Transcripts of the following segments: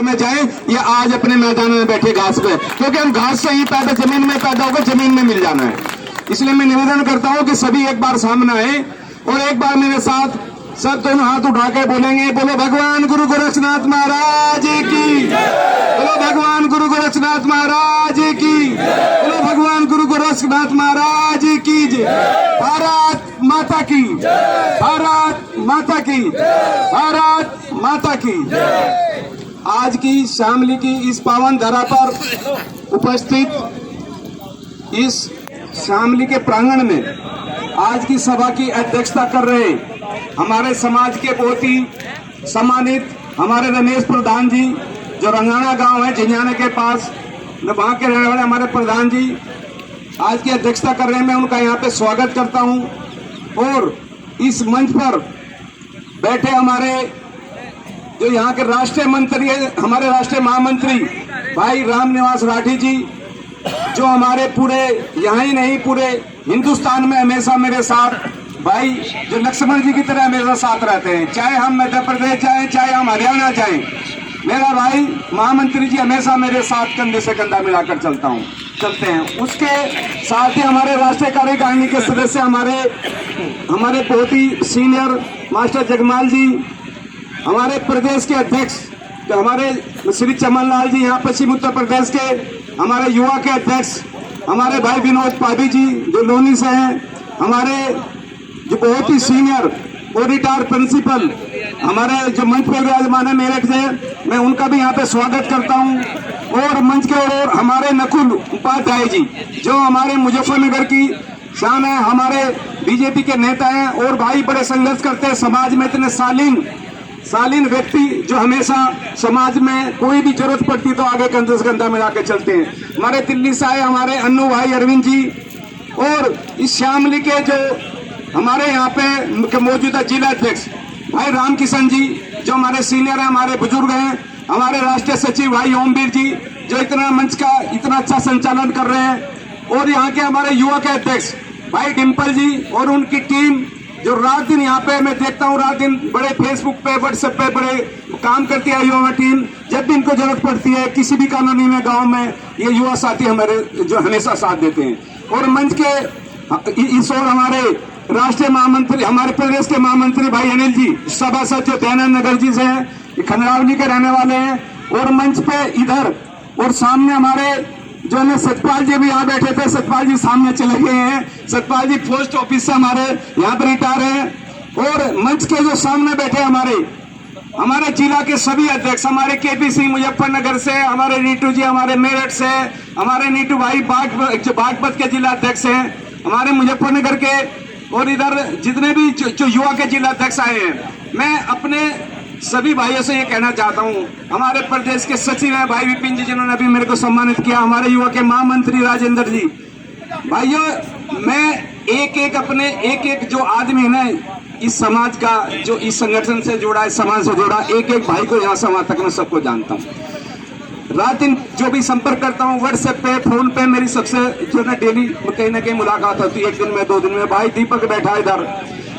में जाए या आज अपने मैदान में बैठे घास पे, क्योंकि हम घास से ही पैदा जमीन में पैदा होकर जमीन में मिल जाना है। इसलिए मैं निवेदन करता हूं कि सभी एक बार सामने आए और एक बार मेरे साथ सब दोनों हाथ उठा के बोलेंगे, बोलो भगवान गुरु गोरक्षनाथ महाराज की, बोलो भगवान गुरु गोरक्षनाथ महाराज की, बोलो भगवान गुरु गोरक्षनाथ महाराज की जय। भारत माता की, भारत माता की, भारत माता की। आज की शामली की इस पावन धरा पर उपस्थित इस शामली के प्रांगण में आज की सभा की अध्यक्षता कर रहे हमारे समाज के बहुत ही सम्मानित हमारे रमेश प्रधान जी, जो रंगाना गांव है झिंझाने के पास, वहां के रहने वाले हमारे प्रधान जी आज की अध्यक्षता कर रहे हैं। मैं उनका यहाँ पे स्वागत करता हूँ। और इस मंच पर बैठे हमारे जो यहाँ के राष्ट्रीय मंत्री है, हमारे राष्ट्रीय महामंत्री भाई रामनिवास राठी जी, जो हमारे पूरे यहाँ ही नहीं पूरे हिंदुस्तान में हमेशा मेरे साथ भाई जो लक्ष्मण जी की तरह हमेशा साथ रहते हैं, चाहे हम मध्य प्रदेश जाएं चाहे हम हरियाणा जाएं, मेरा भाई महामंत्री जी हमेशा मेरे साथ कंधे से कंधा मिलाकर चलते हैं। उसके साथ ही हमारे राष्ट्रीय कार्यकारिणी के सदस्य हमारे बहुत ही सीनियर मास्टर जगमाल जी, हमारे प्रदेश के अध्यक्ष तो हमारे श्री चमन लाल जी, यहाँ पश्चिम उत्तर प्रदेश के हमारे युवा के अध्यक्ष हमारे भाई विनोद पाभी जी जो लोनी से हैं, हमारे जो बहुत ही सीनियर और रिटायर्ड प्रिंसिपल हमारे जो मंच पर विराजमान है मेरठ से, मैं उनका भी यहाँ पे स्वागत करता हूँ। और मंच के और हमारे नकुल उपाध्याय जी जो हमारे मुजफ्फरनगर की शान है, हमारे बीजेपी के नेता हैं और भाई बड़े संघर्ष करते हैं समाज में, इतने शालीन व्यक्ति जो हमेशा समाज में कोई भी जरूरत पड़ती तो आगे कंधे से कंधा मिला के चलते हैं। हमारे दिल्ली से आए हमारे अन्नू भाई अरविंद जी और इस शामली के जो हमारे यहाँ पे मौजूदा जिला अध्यक्ष भाई रामकिशन जी जो हमारे सीनियर हैं, हमारे बुजुर्ग हैं, हमारे राष्ट्रीय सचिव भाई ओमवीर जी जो इतना मंच का इतना अच्छा संचालन कर रहे हैं, और यहाँ के हमारे युवा के अध्यक्ष भाई डिम्पल जी और उनकी टीम जो रात दिन यहाँ पे मैं देखता हूँ, रात दिन बड़े फेसबुक पे व्हाट्सएप पे बड़े काम करती है युवा टीम। जब भी इनको जरूरत पड़ती है किसी भी कॉलोनी में गांव में, ये युवा साथी हमारे जो हमेशा साथ देते हैं। और मंच के इस और हमारे राष्ट्रीय महामंत्री हमारे प्रदेश के महामंत्री भाई अनिल जी सभासद जो दयानंद नगर जी से हैं, खंडरावली के रहने वाले हैं। और मंच पे इधर और सामने हमारे जो है सतपाल जी भी यहाँ बैठे थे, सतपाल जी सामने चले गए हैं। सतपाल जी पोस्ट ऑफिस से हमारे यहाँ पर रिटायर हैं। और मंच के जो सामने बैठे हमारे जिला के सभी अध्यक्ष, हमारे केपी सिंह मुजफ्फरनगर से, हमारे नीटू जी हमारे मेरठ से, हमारे नीटू भाई बागपत के जिला अध्यक्ष हैं, हमारे मुजफ्फरनगर के, और इधर जितने भी जो युवा के जिला अध्यक्ष आए हैं, मैं अपने सभी भाइयों से ये कहना चाहता हूँ। हमारे प्रदेश के सचिव हैं भाई विपिन जी जिन्होंने अभी मेरे को सम्मानित किया, हमारे युवा के महामंत्री राजेंद्र जी। भाइयों, मैं एक जो आदमी है ना इस समाज का, जो इस संगठन से जुड़ा, इस समाज से जुड़ा, एक भाई को यहाँ से वहां तक मैं सबको जानता हूँ। रात दिन जो भी संपर्क करता हूँ व्हाट्सएप पे फोन पे, मेरी सबसे जो है डेली कहीं ना कहीं मुलाकात होती है, एक दिन में 2 दिन में। भाई दीपक बैठा इधर,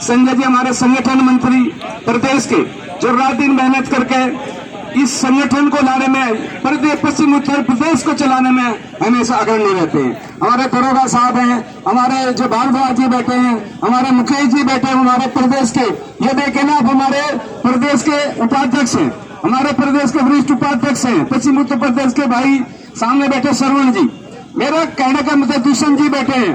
संजय जी हमारे संगठन मंत्री प्रदेश के जो रात दिन मेहनत करके इस संगठन को लाने में, पश्चिम उत्तर प्रदेश को चलाने में हमेशा अग्रणी रहते हैं। हमारे दरोगा साहब हैं, हमारे जो भारद्वाज जी बैठे हैं, हमारे मुकेश जी बैठे हैं, हमारे प्रदेश के ये देखे ना, आप हमारे प्रदेश के उपाध्यक्ष हैं, हमारे प्रदेश के वरिष्ठ उपाध्यक्ष हैं, पश्चिम उत्तर प्रदेश के भाई सामने बैठे सरवण जी, मेरा कहने का मतलब दुष्यंत जी बैठे हैं,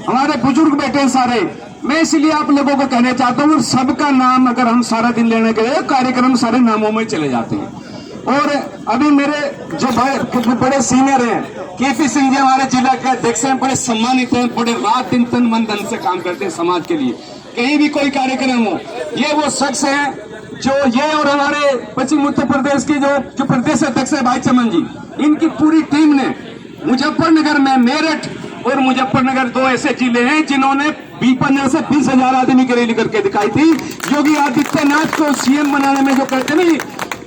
हमारे बुजुर्ग बैठे हैं सारे। मैं इसलिए आप लोगों को कहना चाहता हूँ, सबका नाम अगर हम सारा दिन लेने के लिए कार्यक्रम सारे नामों में चले जाते हैं। और अभी मेरे जो भाई बड़े सीनियर हैं, केपी सिंह जी हमारे जिला के अध्यक्ष हैं, बड़े सम्मानित हैं, बड़े रात दिन तन मन धन से काम करते हैं समाज के लिए। कहीं भी कोई कार्यक्रम हो, ये वो शख्स हैं जो ये, और हमारे पश्चिम उत्तर प्रदेश के जो प्रदेश अध्यक्ष है भाई चमन जी, इनकी पूरी टीम ने मुजफ्फरनगर में, मेरठ और मुजफ्फरनगर 2 ऐसे जिले हैं जिन्होंने 15 से 20,000 आदमी की रैली करके दिखाई थी। योगी आदित्यनाथ को सीएम बनाने में जो कहते नहीं,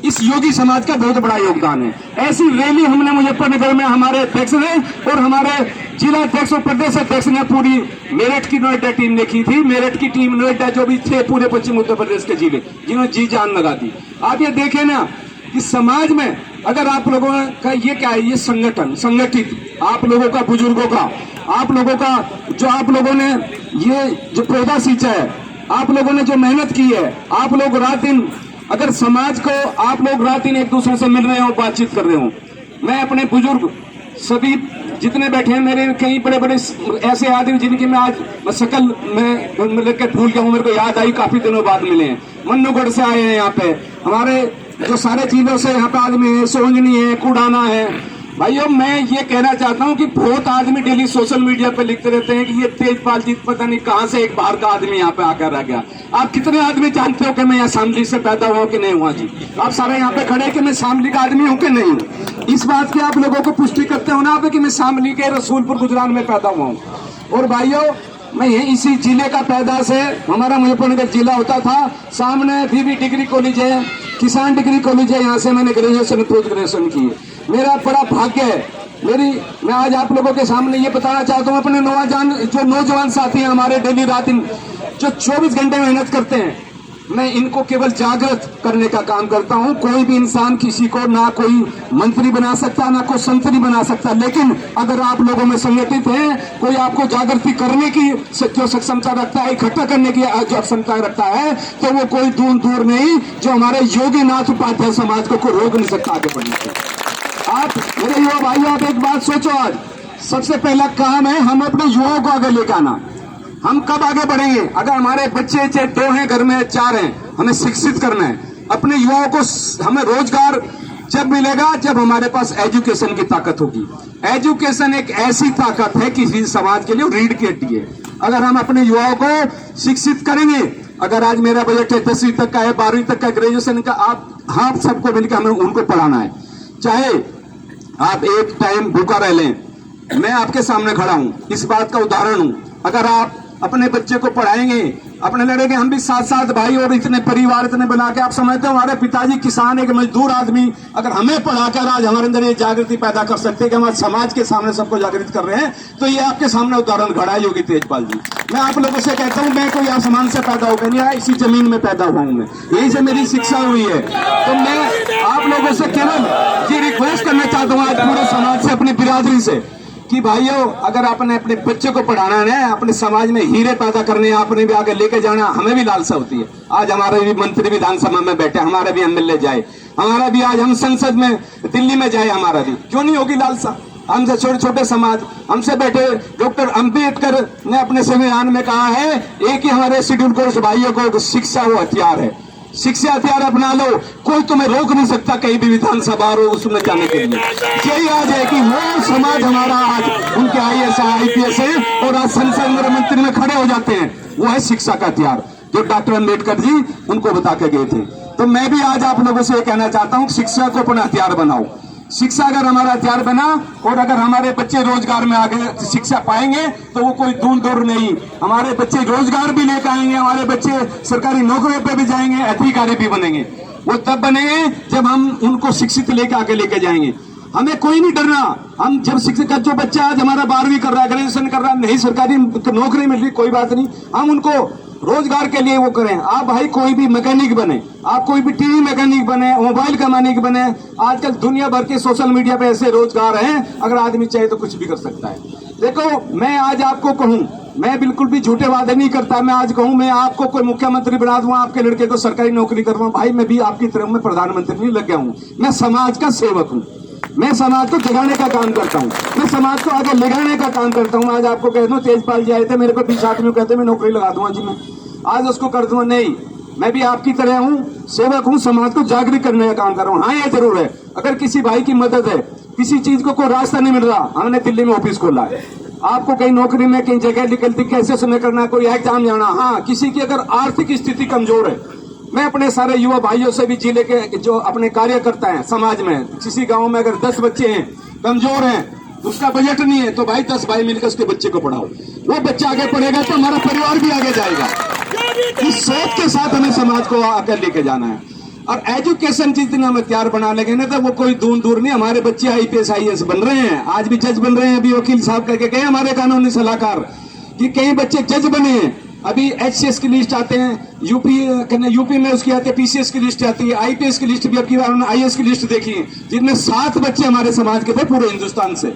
इस योगी समाज का बहुत बड़ा योगदान है। ऐसी रैली हमने मुजफ्फरनगर में हमारे अध्यक्ष ने और हमारे जिला अध्यक्ष और प्रदेश अध्यक्ष ने पूरी मेरठ की नोएडा टीम ने की थी। मेरठ की टीम नोएडा जो भी थे पूरे पश्चिम उत्तर प्रदेश के जिले, जिन्होंने जी जान लगा दी। आप ये देखें ना, कि समाज में अगर आप लोगों का ये क्या है, ये संगठन संगठित आप लोगों का, बुजुर्गों का, आप लोगों का, जो आप लोगों ने ये जो पौधा सींचा है, आप लोगों ने जो मेहनत की है, आप लोग रात दिन, अगर समाज को आप लोग रात दिन एक दूसरे से मिल रहे हो, बातचीत कर रहे हो, मैं अपने बुजुर्ग सभी जितने बैठे हैं, मेरे कई बड़े बड़े ऐसे आदमी जिनकी मैं आज शक्ल में लेकर भूल गया हूँ, मेरे को याद आई, काफी दिनों बाद मिले हैं, मन्नूगढ़ से आए हैं यहाँ पे, हमारे जो सारे जिलों से यहाँ पे आदमी है, सोहंजनी है, कुड़ाना है। भाइयों मैं ये कहना चाहता हूँ कि बहुत आदमी डेली सोशल मीडिया पे लिखते रहते हैं कि ये तेजपाल जी पता नहीं कहाँ से एक बाहर का आदमी यहाँ पे आकर रह गया। आप कितने आदमी जानते हो कि मैं यहाँ शामली से पैदा हुआ कि नहीं हुआ जी? आप सारे यहाँ पे खड़े कि मैं शामली का आदमी हूँ कि नहीं हूँ? इस बात की आप लोगों को पुष्टि करते हो ना आप कि मैं शामली के रसूलपुर गुजरात में पैदा हुआ हूँ। और भाइयों मैं यही इसी जिले का पैदाश है, हमारा मुजफ्फरनगर जिला होता था, सामने बीबी डिग्री कॉलेज है, किसान डिग्री कॉलेज है, यहाँ से मैंने ग्रेजुएशन पोस्ट ग्रेजुएशन की है। मेरा बड़ा भाग्य है। मैं आज आप लोगों के सामने ये बताना चाहता हूँ, अपने नौजवान साथी हैं हमारे, डेली रात दिन जो 24 घंटे मेहनत करते हैं, मैं इनको केवल जागृत करने का काम करता हूं। कोई भी इंसान किसी को ना कोई मंत्री बना सकता, ना कोई संतरी बना सकता, लेकिन अगर आप लोगों में संगठित हैं, कोई आपको जागृति करने की जो सक्षमता रखता है, इकट्ठा करने की जो क्षमता रखता है, तो वो कोई दूर नहीं, जो हमारे योगीनाथ उपाध्याय समाज को कोई रोक नहीं सकता आगे बढ़ने से। आप मेरे युवा भाइयों, आप एक बात सोचो, आज सबसे पहला काम है हम अपने युवाओं को आगे लेकर आना। हम कब आगे बढ़ेंगे? अगर हमारे बच्चे चाहे 2 हैं घर में, 4 हैं, हमें शिक्षित करना है अपने युवाओं को। हमें रोजगार जब मिलेगा जब हमारे पास एजुकेशन की ताकत होगी। एजुकेशन एक ऐसी ताकत है किसी समाज के लिए, रीढ़ की हड्डी है। अगर हम अपने युवाओं को शिक्षित करेंगे, अगर आज मेरा बजट है 10वीं तक का है, 12वीं तक का, ग्रेजुएशन का, आप सबको मिलकर हमें उनको पढ़ाना है। चाहे आप एक टाइम भूखा रह लें, मैं आपके सामने खड़ा हूं, इस बात का उदाहरण हूं। अगर आप अपने बच्चे को पढ़ाएंगे, अपने लड़के, हम भी 7 भाई और इतने परिवार इतने बना के, आप समझते हो हमारे पिताजी किसान है, कि मजदूर आदमी, अगर हमें पढ़ाकर आज हमारे अंदर ये जागृति पैदा कर सकते हैं कि हम समाज के सामने सबको जागृत कर रहे हैं, तो ये आपके सामने उदाहरण खड़ा है योगी तेजपाल जी। मैं आप लोगों से कहता हूँ, मैं कोई आसमान से पैदा हो गया नहीं, इसी जमीन में पैदा हुआ हूँ मैं, यही से मेरी शिक्षा हुई है। तो मैं आप लोगों से केवल ये रिक्वेस्ट करना चाहता हूँ आज पूरे समाज से, अपनी बिरादरी से, कि भाइयों अगर आपने अपने बच्चे को पढ़ाना है, अपने समाज में हीरे पैदा करने, आपने भी आगे लेके जाना, हमें भी लालसा होती है। आज हमारे भी मंत्री विधानसभा में बैठे, हमारे भी एमएलए जाए, हमारा भी आज हम संसद में दिल्ली में जाए, हमारा भी क्यों नहीं होगी लालसा? हमसे छोटे छोटे समाज, हमसे बैठे डॉक्टर अंबेडकर ने अपने संविधान में कहा है, एक ही हमारे शेड्यूल कोर्स भाइयों को शिक्षा वो हथियार है, शिक्षा हथियार अपना लो, कोई तुम्हें रोक नहीं सकता कहीं भी विधानसभा और उसमें जाने के लिए। यही आज है कि वो समाज हमारा आज उनके IAS IPS है और आज संसद में मंत्री में खड़े हो जाते हैं, वो है शिक्षा का हथियार, जो डॉक्टर अंबेडकर जी उनको बता के गए थे। तो मैं भी आज आप लोगों से ये कहना चाहता हूँ, शिक्षा को अपना हथियार बनाओ। शिक्षा अगर हमारा हथियार बना और अगर हमारे बच्चे रोजगार में आगे शिक्षा पाएंगे, तो वो कोई दूर नहीं, हमारे बच्चे रोजगार भी लेकर आएंगे, हमारे बच्चे सरकारी नौकरियों पे भी जाएंगे, अधिकारी भी बनेंगे। वो तब बनेंगे जब हम उनको शिक्षित लेकर आगे लेके जाएंगे। हमें कोई नहीं डरना। हम जब शिक्षक का जो बच्चा आज हमारा 12वीं कर रहा है, ग्रेजुएशन कर रहा है, नहीं सरकारी नौकरी मिल रही, कोई बात नहीं, हम उनको रोजगार के लिए वो करें। आप भाई कोई भी मैकेनिक बने, आप कोई भी टीवी मैकेनिक बने, मोबाइल का मैकेनिक बने, आजकल दुनिया भर के सोशल मीडिया पे ऐसे रोजगार हैं, अगर आदमी चाहे तो कुछ भी कर सकता है। देखो मैं आज आपको कहूं, मैं बिल्कुल भी झूठे वादे नहीं करता, मैं आज कहूं मैं आपको कोई मुख्यमंत्री बना दूंगा, आपके लड़के को सरकारी नौकरी करवाऊं, भाई मैं भी आपकी तरह में प्रधानमंत्री नहीं लग गया हूं, मैं समाज का सेवक हूं, मैं समाज को जगाने का काम करता हूं, मैं समाज को आगे ले जाने का काम करता हूं। आज आपको कह दूं, तेजपाल जी आए थे मेरे को 20 आदमी कहते मैं नौकरी लगा दूंगा जी, मैं आज उसको कर दूंगा, नहीं, मैं भी आपकी तरह हूं, सेवक हूं, समाज को जागृत करने का काम कर रहा हूं। हाँ ये जरूर है, अगर किसी भाई की मदद है, किसी चीज को कोई रास्ता नहीं मिल रहा, हमने दिल्ली में ऑफिस खोला है, आपको कहीं नौकरी में कहीं जगह निकलती कैसे समय करना, कोई एग्जाम जाना, हाँ किसी की अगर आर्थिक स्थिति कमजोर है, मैं अपने सारे युवा भाइयों से भी, जिले के जो अपने कार्यकर्ता हैं समाज में, किसी गांव में अगर 10 बच्चे हैं कमजोर हैं, उसका बजट नहीं है, तो भाई 10 भाई मिलकर उसके बच्चे को पढ़ाओ, वो बच्चा आगे पढ़ेगा तो हमारा परिवार भी आगे जाएगा। इस सोच के साथ हमें समाज को आगे लेके जाना है। और एजुकेशन जिस दिन हम हथियार बना लेंगे ना, तो वो कोई दूर नहीं, हमारे बच्चे IPS IAS बन रहे हैं, आज भी जज बन रहे हैं। अभी वकील साहब करके गए हमारे कानूनी सलाहकार कि कई बच्चे जज बने हैं, अभी एचसीएस की लिस्ट आते हैं, यूपी में उसकी आती है, पीसीएस की लिस्ट आती है, आईपीएस की लिस्ट भी अब की बार उन्होंने आईएएस की लिस्ट देखी है, जिनमें 7 बच्चे हमारे समाज के थे पूरे हिंदुस्तान से।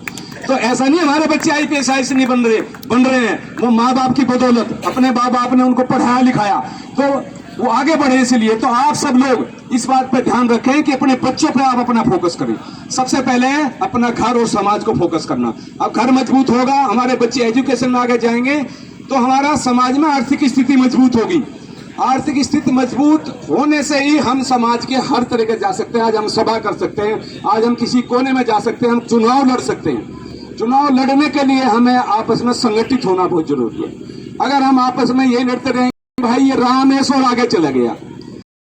तो ऐसा नहीं हमारे बच्चे आईपीएस आईएएस नहीं बन रहे हैं, वो माँ बाप की बदौलत, अपने माँ बाप ने उनको पढ़ाया लिखाया तो वो आगे बढ़े। इसलिए तो आप सब लोग इस बात पर ध्यान रखें कि अपने बच्चों पर आप अपना फोकस करें। सबसे पहले अपना घर और समाज को फोकस करना। अब घर मजबूत होगा, हमारे बच्चे एजुकेशन में आगे जाएंगे, तो हमारा समाज में आर्थिक स्थिति मजबूत होगी। आर्थिक स्थिति मजबूत होने से ही हम समाज के हर तरह के जा सकते हैं। आज हम सभा कर सकते हैं, आज हम किसी कोने में जा सकते हैं, हम चुनाव लड़ सकते हैं। चुनाव लड़ने के लिए हमें आपस में संगठित होना बहुत जरूरी है। अगर हम आपस में यही लड़ते रहेंगे, भाई ये रामेश्वर आगे चला गया,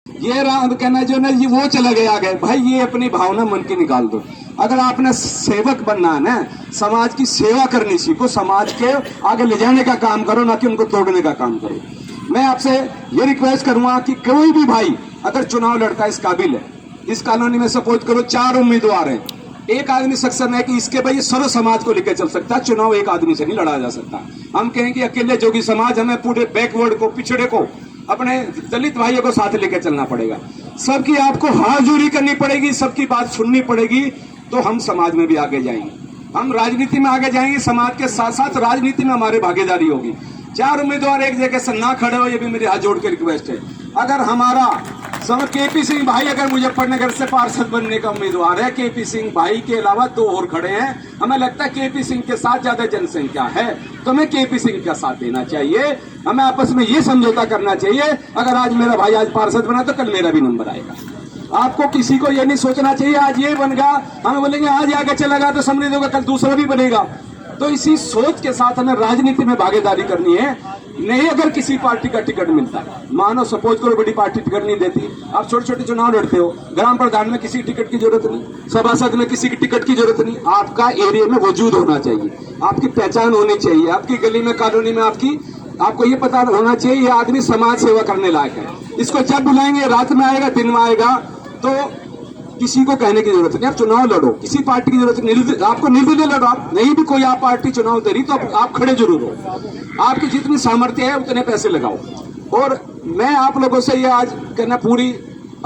ये राम कहना जो ना ये वो चला गया आगे, भाई ये अपनी भावना मन की निकाल दो। अगर आपने सेवक बनना है ना, समाज की सेवा करनी सीखो, समाज के आगे ले जाने का काम करो, ना कि उनको तोड़ने का काम करो। मैं आपसे ये रिक्वेस्ट करूंगा कि कोई भी भाई अगर चुनाव लड़ता है, इस काबिल है, इस कॉलोनी में सपोज करो 4 उम्मीदवार हैं, एक आदमी सक्षम है कि इसके भाई सर्व समाज को लेकर चल सकता है। चुनाव एक आदमी से नहीं लड़ा जा सकता। हम कहें कि अकेले जोगी समाज, हमें पूरे बैकवर्ड को, पिछड़े को, अपने दलित भाइयों को साथ लेकर चलना पड़ेगा। सबकी आपको हाजुरी करनी पड़ेगी, सबकी बात सुननी पड़ेगी, तो हम समाज में भी आगे जाएंगे, हम राजनीति में आगे जाएंगे। समाज के साथ साथ राजनीति में हमारी भागीदारी होगी। 4 उम्मीदवार एक जगह से ना खड़े हो, ये भी मेरी हाथ जोड़ के रिक्वेस्ट है। अगर हमारा केपी सिंह भाई अगर मुजफ्फरनगर से पार्षद बनने का उम्मीदवार है, केपी सिंह भाई के अलावा 2 और खड़े हैं, हमें लगता है केपी सिंह के साथ ज्यादा जनसंख्या है, तो हमें केपी सिंह का साथ देना चाहिए। हमें आपस में ये समझौता करना चाहिए, अगर आज मेरा भाई आज पार्षद बना तो कल मेरा भी नंबर आएगा। आपको किसी को ये नहीं सोचना चाहिए आज ये बन गया, हम बोलेंगे आज आगे चलेगा तो समझ होगा कल दूसरा भी बनेगा। तो इसी सोच के साथ हमें राजनीति में भागीदारी करनी है। नहीं अगर किसी पार्टी का टिकट मिलता है, मानो सपोज करो बड़ी पार्टी टिकट नहीं देती, आप छोटे छोटे चुनाव लड़ते हो, ग्राम प्रधान में किसी टिकट की जरूरत नहीं, सभासद में किसी की टिकट की जरूरत नहीं, आपका एरिया में वजूद होना चाहिए, आपकी पहचान होनी चाहिए, आपकी गली में कॉलोनी में आपको ये पता होना चाहिए ये आदमी समाज सेवा करने लायक है। इसको जब बुलाएंगे, रात में आएगा, दिन में आएगा, तो किसी को कहने की जरूरत नहीं। आप चुनाव लड़ो, किसी पार्टी की जरूरत नहीं, आपको निर्दलीय लड़ो। आप नहीं भी कोई आप पार्टी चुनाव दे रही तो आप खड़े जरूर हो, आपकी जितनी सामर्थ्य है उतने पैसे लगाओ। और मैं आप लोगों से ये आज कहना पूरी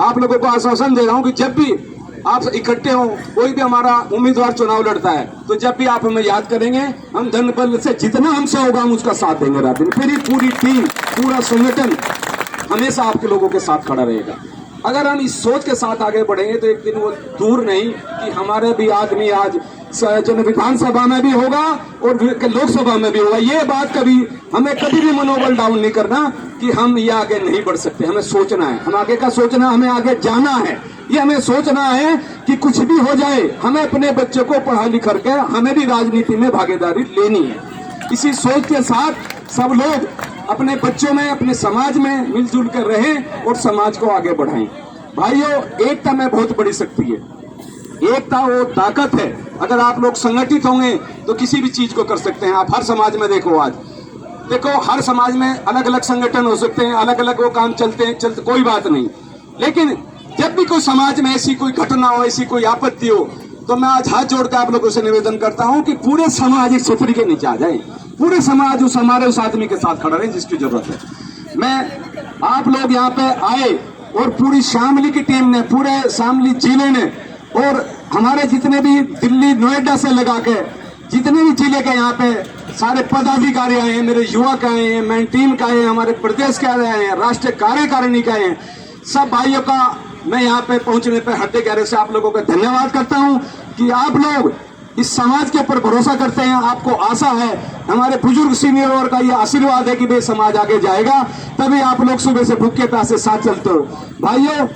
आप लोगों को आश्वासन दे रहा हूं कि जब भी आप इकट्ठे हो, कोई भी हमारा उम्मीदवार चुनाव लड़ता है, तो जब भी आप हमें याद करेंगे, हम धन बल से जितना हमसे होगा हम उसका साथ देंगे। रात दिन फिर पूरी टीम, पूरा संगठन हमेशा आपके लोगों के साथ खड़ा रहेगा। अगर हम इस सोच के साथ आगे बढ़ेंगे तो एक दिन वो दूर नहीं कि हमारे भी आदमी आज जो विधानसभा में भी होगा और लोकसभा में भी होगा। ये बात हमें कभी भी मनोबल डाउन नहीं करना कि हम ये आगे नहीं बढ़ सकते। हमें सोचना है, हम आगे का सोचना, हमें आगे जाना है। ये हमें सोचना है कि कुछ भी हो जाए, हमें अपने बच्चों को पढ़ा लिखा करके हमें भी राजनीति में भागीदारी लेनी है। इसी सोच के साथ सब लोग अपने बच्चों में, अपने समाज में मिलजुल कर रहें और समाज को आगे बढ़ाएं। भाइयों, एकता में बहुत बड़ी शक्ति है, एकता वो ताकत है। अगर आप लोग संगठित होंगे तो किसी भी चीज को कर सकते हैं। आप हर समाज में देखो, आज देखो हर समाज में अलग अलग संगठन हो सकते हैं, अलग अलग वो काम चलते कोई बात नहीं, लेकिन जब भी कोई समाज में ऐसी कोई घटना हो, ऐसी कोई आपत्ति हो, तो मैं आज हाथ जोड़कर आप लोगों से निवेदन करता हूं कि पूरे समाज इस छतरी के नीचे आ जाए, पूरे समाज उस आदमी के साथ खड़ा रहे जिसकी जरूरत है। मैं आप लोग यहाँ पे आए और पूरी शामली की टीम ने, पूरे शामली जिले ने और हमारे जितने भी दिल्ली नोएडा से लगा के जितने भी जिले के यहाँ पे सारे पदाधिकारी आए हैं, मेरे युवक आए हैं, मैं टीम का आए हैं, हमारे प्रदेश के आए हैं, राष्ट्रीय कार्यकारिणी के आए हैं, सब भाइयों का मैं यहाँ पे पहुंचने पे हड्डी गहरे से आप लोगों का धन्यवाद करता हूँ कि आप लोग इस समाज के ऊपर भरोसा करते हैं। आपको आशा है, हमारे बुजुर्ग सीनियर का ये आशीर्वाद है कि भाई समाज आगे जाएगा, तभी आप लोग सुबह से भूखे प्यासे साथ चलते हो। भाइयों,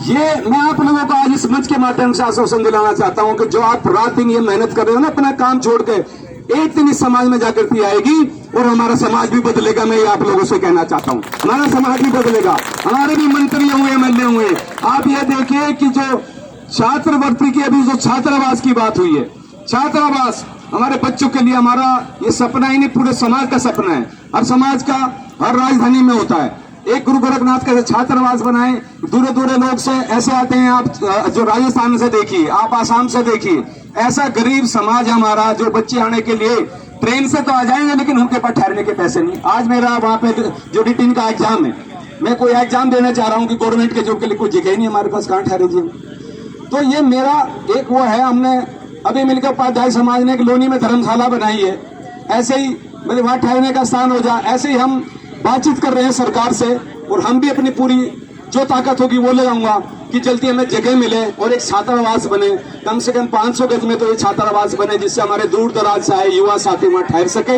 ये मैं आप लोगों को आज इस मंच के माध्यम से आश्वासन दिलाना चाहता हूं कि जो आप रात दिन ये मेहनत कर रहे हो ना, अपना काम छोड़ के, एक दिन इस समाज में जागृति आएगी और हमारा समाज भी बदलेगा। मैं ये आप लोगों से कहना चाहता हूँ, हमारा समाज भी बदलेगा, हमारे भी मंत्री हुए, एमएलए हुए। आप ये देखिए कि जो छात्रवृत्ति की अभी जो छात्रावास की बात हुई है, छात्रावास हमारे बच्चों के लिए हमारा ये सपना ही नहीं, पूरे समाज का सपना है। हर समाज का हर राजधानी में होता है। एक गुरु गोरखनाथ का छात्रावास बनाए, दूर दूर लोग से ऐसे आते हैं। आप जो राजस्थान से देखिए, आप आसाम से देखिए, ऐसा गरीब समाज हमारा जो बच्चे आने के लिए ट्रेन से तो आ जाएंगे लेकिन उनके पास ठहरने के पैसे नहीं। आज मेरा वहां पे जो रिटिन का एग्जाम है, मैं कोई एग्जाम देना चाह रहा हूँ कि गवर्नमेंट के जॉब के लिए कोई जगह नहीं हमारे पास, कहाँ ठहरे जी। तो ये मेरा एक वो है, हमने अभी मिलकर उपाध्याय समाज ने एक लोनी में धर्मशाला बनाई है, ऐसे ही मतलब वहां ठहरने का स्थान हो जाए। ऐसे ही हम बातचीत कर रहे हैं सरकार से, और हम भी अपनी पूरी जो ताकत होगी वो लगाऊंगा कि जल्दी हमें जगह मिले और एक छात्रावास बने, कम से कम 500 गज में तो ये छात्रावास बने, जिससे हमारे दूर दराज से आए युवा साथी वहां ठहर सके,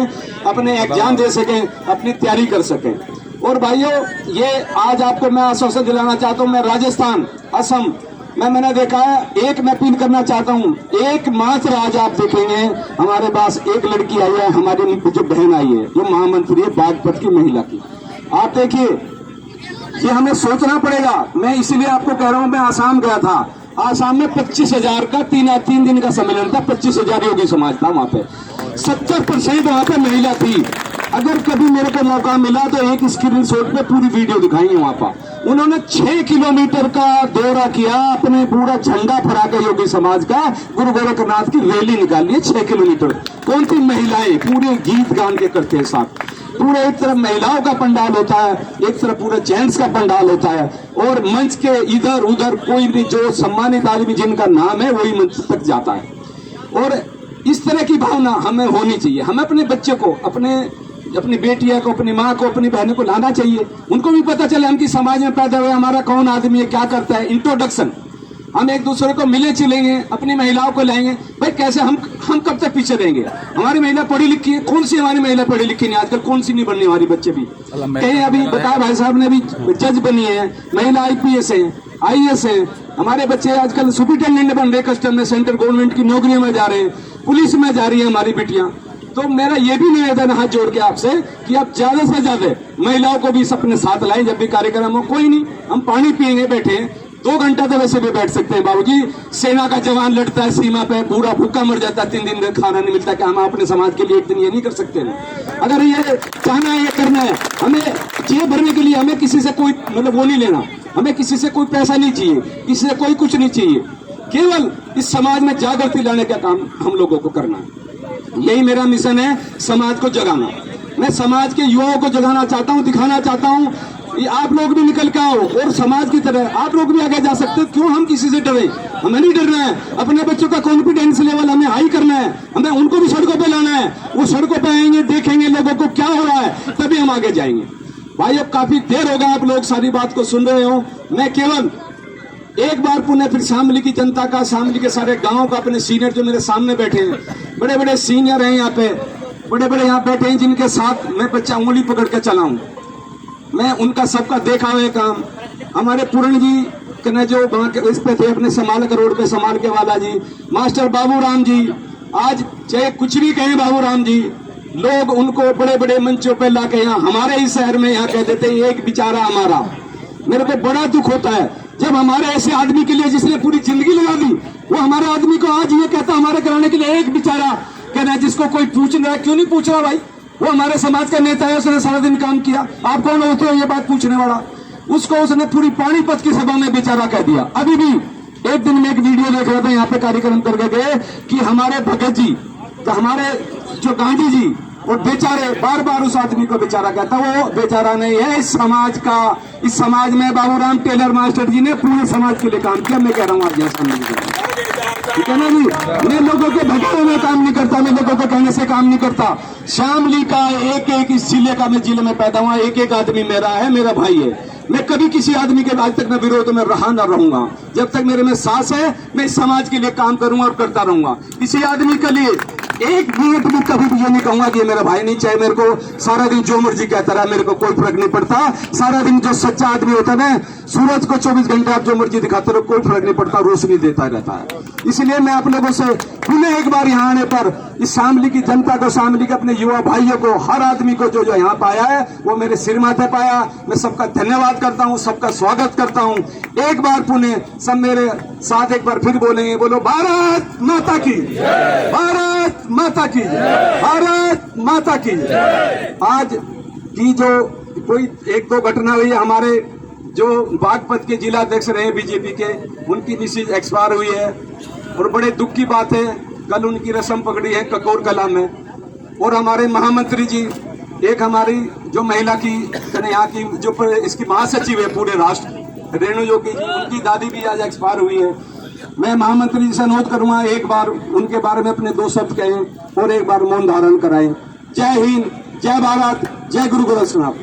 अपने एग्जाम दे सके, अपनी तैयारी कर सके। और भाइयों, ये आज आपको मैं आश्वासन दिलाना चाहता हूं, मैं राजस्थान, असम में मैंने देखा है, एक मैं अपील करना चाहता हूं, एकमात्र आज आप देखेंगे हमारे पास एक लड़की आई है, हमारी जो बहन आई है, जो महामंत्री है बागपत की महिला की। आप देखिए, ये हमें सोचना पड़ेगा। मैं इसीलिए आपको कह रहा हूं, मैं आसाम गया था, आसाम में 25,000 का 3 दिन का सम्मेलन था, 25,000 योगी समाज था वहां पे, 70% वहां पे महिला थी। अगर कभी मेरे को मौका मिला तो एक स्क्रीनशॉट पे पूरी वीडियो दिखाएंगे वहां पर। उन्होंने 6 किलोमीटर का दौरा किया, अपने पूरा झंडा फहरा के योगी समाज का गुरु गोरखनाथ की रैली निकाली है 6 किलोमीटर। कौन सी महिलाएं पूरे गीत गान के करते हैं साथ, पूरे एक तरफ महिलाओं का पंडाल होता है, एक तरफ पूरा जेंट्स का पंडाल होता है, और मंच के इधर उधर कोई भी जो सम्मानित आदमी जिनका नाम है वही मंच तक जाता है। और इस तरह की भावना हमें होनी चाहिए। हमें अपने बच्चे को, अपनी बेटिया को, अपनी माँ को, अपनी बहनों को लाना चाहिए, उनको भी पता चले हम किस समाज में पैदा हुए, हमारा कौन आदमी है, क्या करता है। इंट्रोडक्शन, हम एक दूसरे को मिले चलेंगे, अपनी महिलाओं को लाएंगे। भाई कैसे हम कब तक पीछे रहेंगे? हमारी महिला पढ़ी लिखी है, कौन सी हमारी महिला पढ़ी लिखी नहीं आजकल, कौन सी नहीं बननी हमारी बच्चे भी कहीं। अभी बताया भाई साहब ने भी, जज बनी है, महिला IPS है, IAS है, हमारे बच्चे आजकल सुपरिटेंडेंट बन रहे, कस्टम में, सेंट्रल गवर्नमेंट की नौकरियों में जा रहे हैं, पुलिस में जा रही है हमारी बेटियां। तो मेरा ये भी निवेदन हाथ जोड़ के आपसे कि आप ज्यादा से ज्यादा महिलाओं को भी अपने साथ लाएं जब भी कार्यक्रम हो। कोई नहीं, हम पानी पिएंगे बैठे, 2 घंटा तो वैसे भी बैठ सकते हैं बाबूजी। सेना का जवान लड़ता है सीमा पे, पूरा भूखा मर जाता है, 3 दिन में खाना नहीं मिलता, क्या हम अपने समाज के लिए एक दिन ये नहीं कर सकते हैं? अगर ये चाहना है, ये करना है, हमें जेब भरने के लिए हमें किसी से कोई मतलब वो नहीं लेना, हमें किसी से कोई पैसा नहीं चाहिए, किसी से कोई कुछ नहीं चाहिए, केवल इस समाज में जागृति लाने का काम हम लोगों को करना है। यही मेरा मिशन है, समाज को जगाना। मैं समाज के युवाओं को जगाना चाहता हूं, दिखाना चाहता हूं, आप लोग भी निकल के आओ और समाज की तरह आप लोग भी आगे जा सकते हो। क्यों हम किसी से डरे? हमें नहीं डरना है, अपने बच्चों का कॉन्फिडेंस लेवल हमें हाई करना है, हमें उनको भी सड़कों पे लाना है। वो सड़कों पे आएंगे, देखेंगे लोगों को क्या हो रहा है, तभी हम आगे जाएंगे। भाई अब काफी देर होगा, आप लोग सारी बात को सुन रहे हो। मैं केवल एक बार पुनः फिर शामली की जनता का, शामली के सारे गांव का, अपने सीनियर जो मेरे सामने बैठे हैं, बड़े बड़े सीनियर हैं यहाँ पे, बड़े बड़े यहाँ बैठे हैं जिनके साथ मैं बच्चा उंगली पकड़ के चला हूँ, मैं उनका सबका देखा हुआ काम। हमारे पूर्ण जी के जो इस पे थे, अपने समाल के रोड पे समाल के वाला जी, मास्टर बाबू राम जी, आज चाहे कुछ भी कहें बाबू राम जी, लोग उनको बड़े बड़े मंचों पे लाके यहाँ हमारे ही शहर में यहाँ कह देते हैं एक बेचारा हमारा। मेरे को बड़ा दुख होता है जब हमारे ऐसे आदमी के लिए जिसने पूरी जिंदगी लगा दी, वो हमारे आदमी को आज ये कहता हमारे कराने के लिए एक बेचारा कहना है, जिसको कोई पूछ रहा है। क्यों नहीं पूछ रहा भाई? वो हमारे समाज का नेता है, उसने सारा दिन काम किया, आप कौन होते हो ये बात पूछने वाला? उसको उसने पूरी पानीपत की सभा में बेचारा कह दिया। अभी भी एक दिन में एक वीडियो देख रहा था, यहाँ पे कार्यक्रम करके गए कि हमारे भगत जी, तो हमारे जो गांधी जी, वो बेचारे बार बार उस आदमी को बेचारा कहता, वो बेचारा नहीं है इस समाज का। इस समाज में बाबूराम टेलर मास्टर जी ने पूरे समाज के लिए काम किया। मैं कह रहा हूँ आज यहाँ सामने, ठीक है ना जी। मैं लोगों के भगाने में काम नहीं करता, मैं लोगों को कहने से काम नहीं करता। शामली का एक एक, इस जिले का, मैं जिले में पैदा हुआ, एक एक आदमी मेरा है, मेरा भाई है। मैं कभी किसी आदमी के आज तक मैं विरोध में रहा न रहूंगा। जब तक मेरे में सांस है मैं इस समाज के लिए काम करूंगा और करता रहूंगा। किसी आदमी के लिए एक मिनट भी कभी भी ये नहीं कहूंगा कि ये मेरा भाई नहीं, चाहे मेरे को सारा दिन जो मर्जी कहता रहा, मेरे को कोई फर्क नहीं पड़ता। सारा दिन जो सच्चा आदमी होता है ना, सूरज को 24 घंटे आप जो मर्जी दिखाते रहो, कोई फर्क नहीं पड़ता, रोशनी देता रहता है। इसलिए मैं आप लोगों से पुनः एक बार यहाँ आने पर इस शामली की जनता को, शामली के अपने युवा भाइयों को, हर आदमी को जो जो यहाँ पाया है वो मेरे सिर माथे पाया। मैं सबका धन्यवाद करता हूँ, सबका स्वागत करता हूँ। एक बार पुनः सब मेरे साथ एक बार फिर बोलेंगे, बोलो भारत माता की, भारत माता की, भारत माता की। आज की जो कोई 1-2 घटना हुई है, हमारे जो बागपत के जिला अध्यक्ष रहे बीजेपी के, उनकी मिसेज एक्सपायर हुई है और बड़े दुख की बात है। कल उनकी रस्म पकड़ी है ककोर कला में। और हमारे महामंत्री जी, एक हमारी जो महिला की यहाँ की जो इसकी महासचिव है पूरे राष्ट्र, रेणु योगी जी, उनकी दादी भी आज एक्सपायर हुई है। मैं महामंत्री जी से अनुरोध करूंगा एक बार उनके बारे में अपने 2 शब्द कहें और एक बार मौन धारण कराएं। जय हिंद, जय भारत, जय गुरु गोरक्षनाथ।